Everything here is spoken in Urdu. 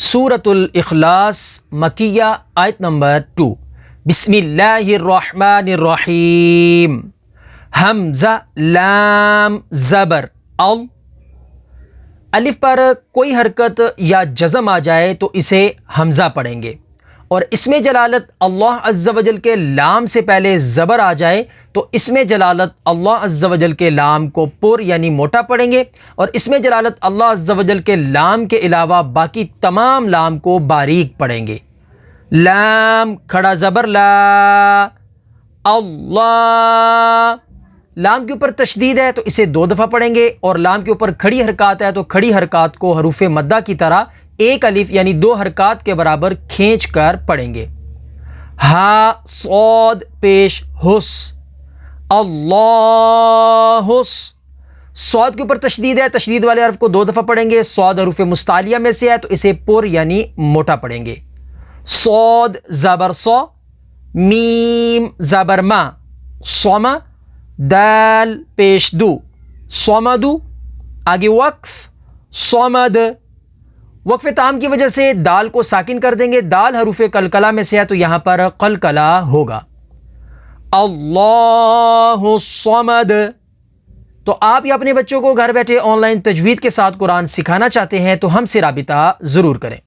سورۃ الاخلاص مکیہ آیت نمبر 2۔ بسم اللہ الرحمن الرحیم۔ حمزہ لام زبر ال، الف پر کوئی حرکت یا جزم آ جائے تو اسے حمزہ پڑھیں گے، اور اسم جلالت اللہ عز و جل کے لام سے پہلے زبر آ جائے تو اسم جلالت اللہ عز و جل کے لام کو پر یعنی موٹا پڑھیں گے، اور اسم جلالت اللہ عز و جل کے لام کے علاوہ باقی تمام لام کو باریک پڑھیں گے۔ لام کھڑا زبر لا، اللہ، لام کے اوپر تشدید ہے تو اسے 2 دفعہ پڑھیں گے، اور لام کے اوپر کھڑی حرکات ہے تو کھڑی حرکات کو حروف مدہ کی طرح ایک الف یعنی 2 حرکات کے برابر کھینچ کر پڑھیں گے۔ ہا صاد پیش حس، اللہ، صاد کے اوپر تشدید ہے، تشدید والے حرف کو 2 دفعہ پڑھیں گے۔ صاد حروف مستعلیہ میں سے ہے تو اسے پر یعنی موٹا پڑھیں گے۔ صاد زبر صا، میم زبر ما، صما، دال پیش دو، صمدو، آگے وقف صمد، وقف تام کی وجہ سے دال کو ساکن کر دیں گے، دال حروف قلقلہ میں سے ہے تو یہاں پر قلقلہ ہوگا۔ اللہ الصمد۔ تو آپ یا اپنے بچوں کو گھر بیٹھے آن لائن تجوید کے ساتھ قرآن سکھانا چاہتے ہیں تو ہم سے رابطہ ضرور کریں۔